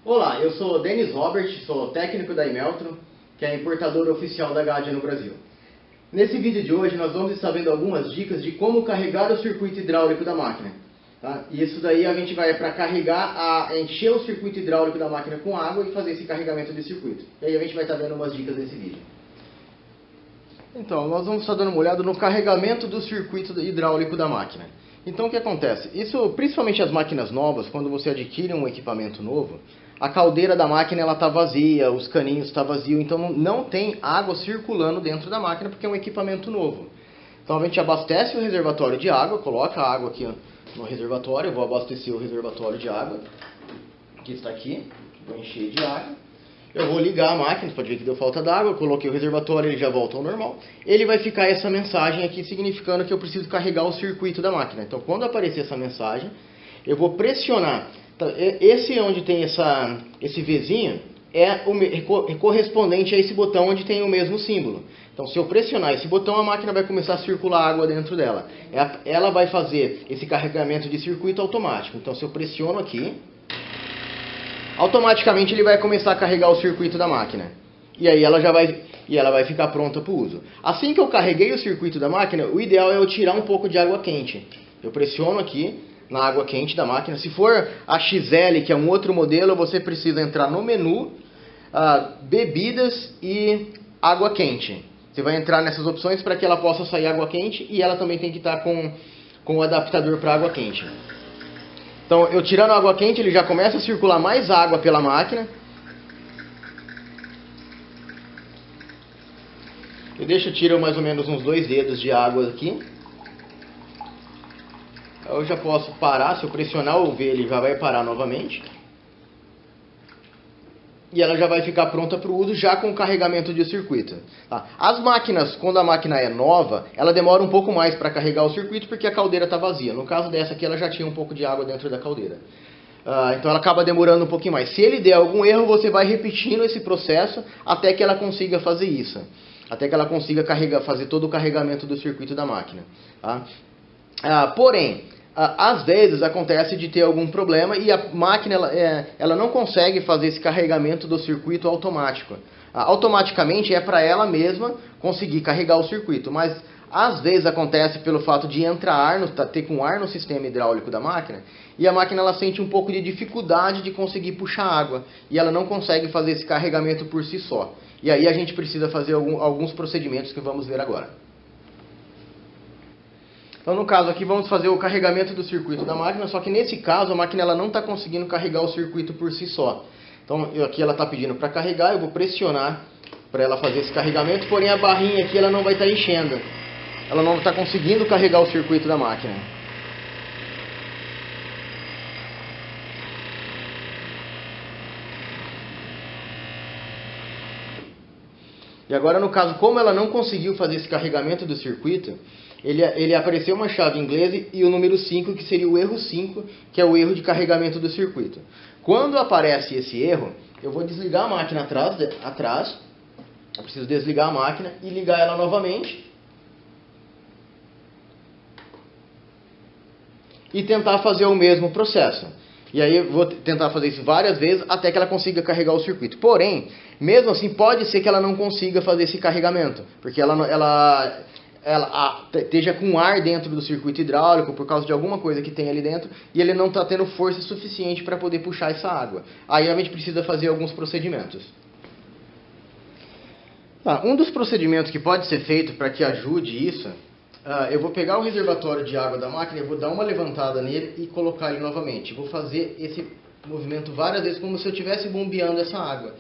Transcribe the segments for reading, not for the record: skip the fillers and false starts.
Olá, eu sou Denis Robert, sou técnico da Imeltro, que é a importadora oficial da Gadia no Brasil. Nesse vídeo de hoje nós vamos estar vendo algumas dicas de como carregar o circuito hidráulico da máquina. Tá? E isso daí a gente vai para carregar, encher o circuito hidráulico da máquina com água e fazer esse carregamento de circuito. E aí a gente vai estar vendo umas dicas nesse vídeo. Então, nós vamos estar dando uma olhada no carregamento do circuito hidráulico da máquina. Então o que acontece? Isso, principalmente as máquinas novas, quando você adquire um equipamento novo, a caldeira da máquina está vazia, os caninhos estão vazios, então não tem água circulando dentro da máquina porque é um equipamento novo. Então a gente abastece o reservatório de água, coloca a água aqui no reservatório, eu vou abastecer o reservatório de água, que está aqui, vou encher de água. Eu vou ligar a máquina, pode ver que deu falta d'água, eu coloquei o reservatório, ele já volta ao normal. Ele vai ficar essa mensagem aqui significando que eu preciso carregar o circuito da máquina. Então quando aparecer essa mensagem, eu vou pressionar. Então, esse onde tem esse Vzinho é correspondente a esse botão onde tem o mesmo símbolo. Então se eu pressionar esse botão, a máquina vai começar a circular água dentro dela. Ela vai fazer esse carregamento de circuito automático. Então se eu pressiono aqui, automaticamente ele vai começar a carregar o circuito da máquina. E aí ela vai ficar pronta para o uso. Assim que eu carreguei o circuito da máquina, o ideal é eu tirar um pouco de água quente. Eu pressiono aqui na água quente da máquina. Se for a XL, que é um outro modelo, você precisa entrar no menu, bebidas e água quente. Você vai entrar nessas opções para que ela possa sair água quente e ela também tem que estar com o adaptador para água quente. Então, eu tirando a água quente, ele já começa a circular mais água pela máquina. Eu tiro mais ou menos uns 2 dedos de água aqui. Eu já posso parar, se eu pressionar o V, ele já vai parar novamente. E ela já vai ficar pronta para o uso já com o carregamento de circuito. Tá? As máquinas, quando a máquina é nova, ela demora um pouco mais para carregar o circuito porque a caldeira está vazia. No caso dessa aqui, ela já tinha um pouco de água dentro da caldeira. Então ela acaba demorando um pouquinho mais. Se ele der algum erro, você vai repetindo esse processo até que ela consiga fazer isso. Até que ela consiga fazer todo o carregamento do circuito da máquina. Tá? Porém, às vezes acontece de ter algum problema e a máquina ela não consegue fazer esse carregamento do circuito automático. Automaticamente é para ela mesma conseguir carregar o circuito, mas às vezes acontece pelo fato de ter com ar no sistema hidráulico da máquina e a máquina ela sente um pouco de dificuldade de conseguir puxar água e ela não consegue fazer esse carregamento por si só. E aí a gente precisa fazer alguns procedimentos que vamos ver agora. Então no caso aqui vamos fazer o carregamento do circuito da máquina, só que nesse caso a máquina ela não está conseguindo carregar o circuito por si só. Então aqui ela está pedindo para carregar, eu vou pressionar para ela fazer esse carregamento, porém a barrinha aqui ela não vai estar enchendo. Ela não está conseguindo carregar o circuito da máquina. E agora no caso, como ela não conseguiu fazer esse carregamento do circuito, ele apareceu uma chave inglesa e o número 5, que seria o erro 5, que é o erro de carregamento do circuito. Quando aparece esse erro, eu vou desligar a máquina atrás. Eu preciso desligar a máquina e ligar ela novamente. E tentar fazer o mesmo processo. E aí eu vou tentar fazer isso várias vezes até que ela consiga carregar o circuito. Porém, mesmo assim, pode ser que ela não consiga fazer esse carregamento. Porque ela esteja com ar dentro do circuito hidráulico por causa de alguma coisa que tem ali dentro e ele não está tendo força suficiente para poder puxar essa água. Aí a gente precisa fazer alguns procedimentos. Um dos procedimentos que pode ser feito para que ajude isso, eu vou pegar o reservatório de água da máquina, eu vou dar uma levantada nele e colocar ele novamente. Vou fazer esse movimento várias vezes como se eu estivesse bombeando essa água.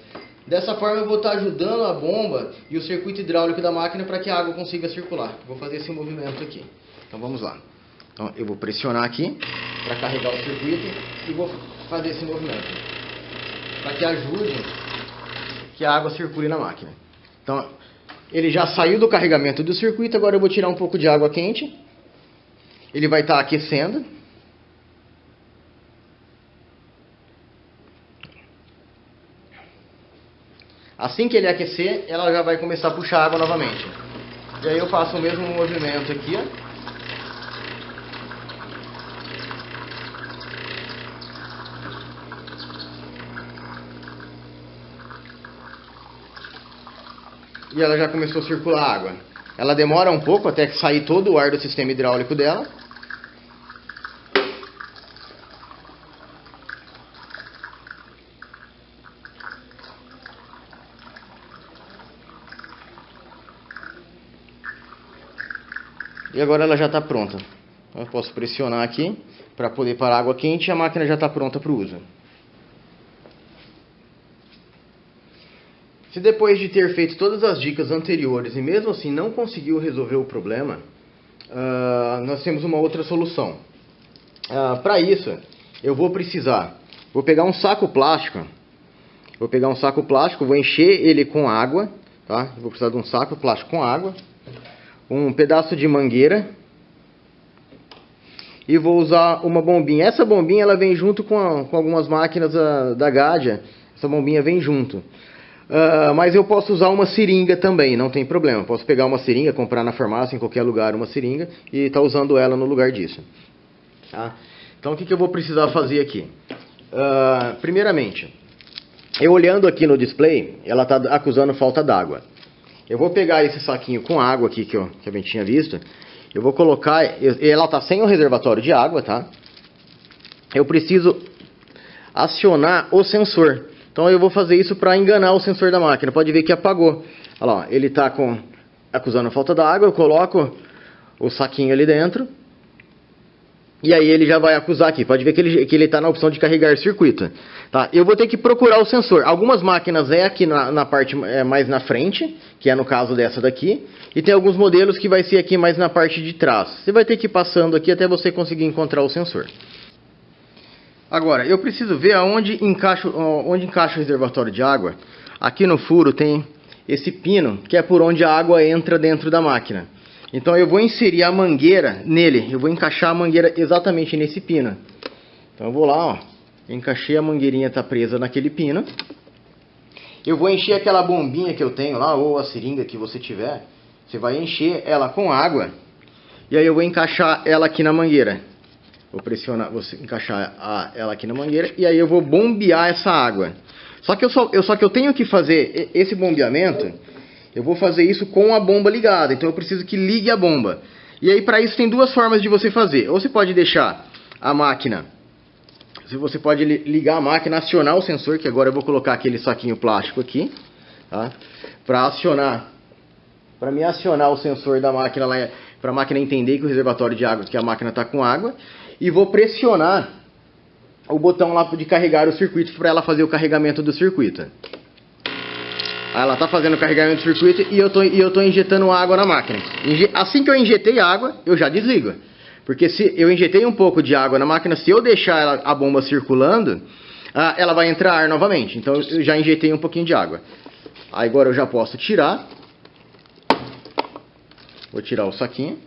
Dessa forma eu vou estar ajudando a bomba e o circuito hidráulico da máquina para que a água consiga circular. Vou fazer esse movimento aqui. Então vamos lá. Então, eu vou pressionar aqui para carregar o circuito e vou fazer esse movimento. Para que ajude que a água circule na máquina. Então ele já saiu do carregamento do circuito, agora eu vou tirar um pouco de água quente. Ele vai estar aquecendo. Assim que ele aquecer, ela já vai começar a puxar água novamente. E aí eu faço o mesmo movimento aqui, ó. E ela já começou a circular água. Ela demora um pouco até sair todo o ar do sistema hidráulico dela. E agora ela já está pronta. Eu posso pressionar aqui para poder parar a água quente e a máquina já está pronta para o uso. Se depois de ter feito todas as dicas anteriores e mesmo assim não conseguiu resolver o problema, nós temos uma outra solução. Para isso, eu vou pegar um saco plástico, vou encher ele com água, tá? Vou precisar de um saco plástico com água, um pedaço de mangueira e vou usar uma bombinha. Essa bombinha ela vem junto com algumas máquinas da Gadia, essa bombinha vem junto. Mas eu posso usar uma seringa também, não tem problema. Posso pegar uma seringa, comprar na farmácia, em qualquer lugar, uma seringa e estar usando ela no lugar disso. Tá? Então o que eu vou precisar fazer aqui? Primeiramente, eu olhando aqui no display, ela está acusando falta d'água. Eu vou pegar esse saquinho com água aqui que a gente tinha visto. Eu vou colocar, ela está sem o reservatório de água, tá? Eu preciso acionar o sensor. Então eu vou fazer isso para enganar o sensor da máquina. Pode ver que apagou. Olha lá, ele está acusando falta d'água. Eu coloco o saquinho ali dentro. E aí ele já vai acusar aqui. Pode ver que ele está na opção de carregar circuito. Tá? Eu vou ter que procurar o sensor. Algumas máquinas aqui na parte mais na frente, que é no caso dessa daqui. E tem alguns modelos que vai ser aqui mais na parte de trás. Você vai ter que ir passando aqui até você conseguir encontrar o sensor. Agora, eu preciso ver onde encaixa o reservatório de água. Aqui no furo tem esse pino, que é por onde a água entra dentro da máquina. Então eu vou inserir a mangueira nele, eu vou encaixar a mangueira exatamente nesse pino. Então eu vou lá, ó, encaixei a mangueirinha, está presa naquele pino. Eu vou encher aquela bombinha que eu tenho lá, ou a seringa que você tiver. Você vai encher ela com água, e aí eu vou encaixar ela aqui na mangueira. Vou pressionar, vou encaixar ela aqui na mangueira, e aí eu vou bombear essa água. Só que eu tenho que fazer esse bombeamento. Eu vou fazer isso com a bomba ligada, então eu preciso que ligue a bomba. E aí para isso tem duas formas de você fazer. Ou você pode deixar a máquina, você pode ligar a máquina, acionar o sensor, que agora eu vou colocar aquele saquinho plástico aqui, tá? Para me acionar o sensor da máquina, para a máquina entender que o reservatório de água, que a máquina está com água. E vou pressionar o botão lá de carregar o circuito para ela fazer o carregamento do circuito. Ela está fazendo o carregamento do circuito e eu tô injetando água na máquina. Assim que eu injetei água, eu já desligo. Porque se eu injetei um pouco de água na máquina, se eu deixar a bomba circulando, ela vai entrar ar novamente. Então eu já injetei um pouquinho de água. Agora eu já posso tirar. Vou tirar o saquinho.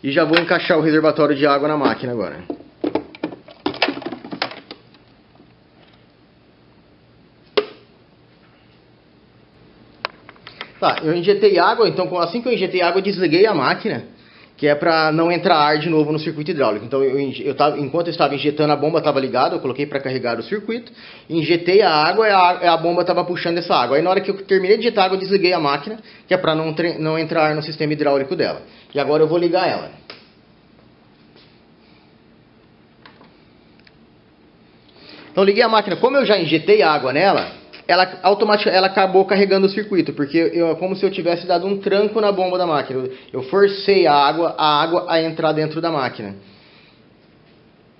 E já vou encaixar o reservatório de água na máquina agora. Tá, eu injetei água, então assim que eu injetei água, eu desliguei a máquina, que é para não entrar ar de novo no circuito hidráulico. Então, enquanto eu estava injetando, a bomba estava ligada, eu coloquei para carregar o circuito, injetei a água e a bomba estava puxando essa água. Aí na hora que eu terminei de injetar água, eu desliguei a máquina, que é para não entrar ar no sistema hidráulico dela. E agora eu vou ligar ela. Então liguei a máquina, como eu já injetei água nela, ela acabou carregando o circuito, porque como se eu tivesse dado um tranco na bomba da máquina. Eu forcei a água a entrar dentro da máquina.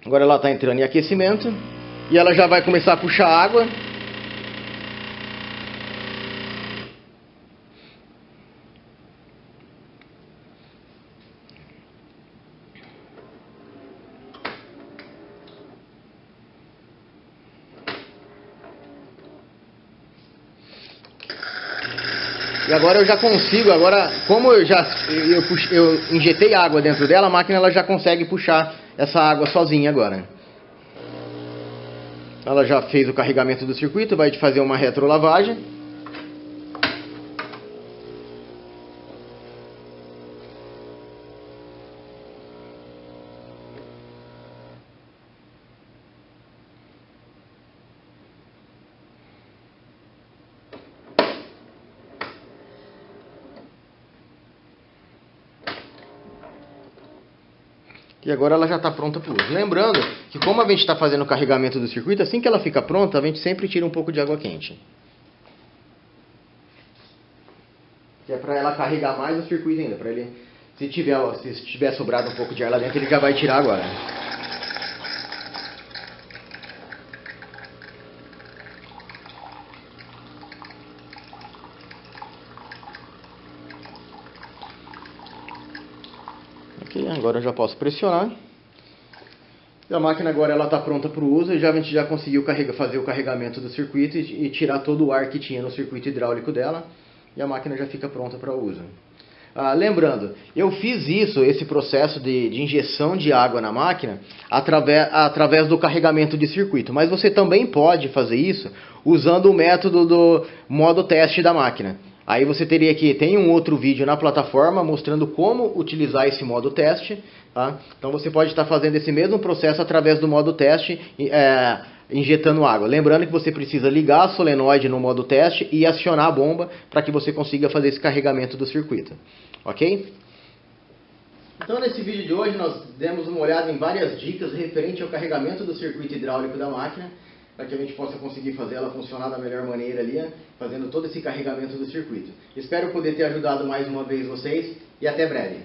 Agora ela está entrando em aquecimento e ela já vai começar a puxar água. E agora eu já consigo, como eu injetei água dentro dela, a máquina ela já consegue puxar essa água sozinha agora. Ela já fez o carregamento do circuito, vai fazer uma retrolavagem. E agora ela já está pronta para o uso. Lembrando que como a gente está fazendo o carregamento do circuito, assim que ela fica pronta, a gente sempre tira um pouco de água quente. Que é para ela carregar mais o circuito ainda. Para ele, se tiver sobrado um pouco de ar lá dentro, ele já vai tirar agora. Ok, agora eu já posso pressionar. E a máquina agora está pronta para o uso. A gente já conseguiu fazer o carregamento do circuito e tirar todo o ar que tinha no circuito hidráulico dela. E a máquina já fica pronta para o uso. Lembrando, eu fiz esse processo de injeção de água na máquina através do carregamento de circuito. Mas você também pode fazer isso usando o método do modo teste da máquina. Aí você teria tem um outro vídeo na plataforma mostrando como utilizar esse modo teste. Tá? Então você pode estar fazendo esse mesmo processo através do modo teste, injetando água. Lembrando que você precisa ligar a solenoide no modo teste e acionar a bomba para que você consiga fazer esse carregamento do circuito. Ok? Então nesse vídeo de hoje nós demos uma olhada em várias dicas referente ao carregamento do circuito hidráulico da máquina, para que a gente possa conseguir fazer ela funcionar da melhor maneira ali, fazendo todo esse carregamento do circuito. Espero poder ter ajudado mais uma vez vocês e até breve.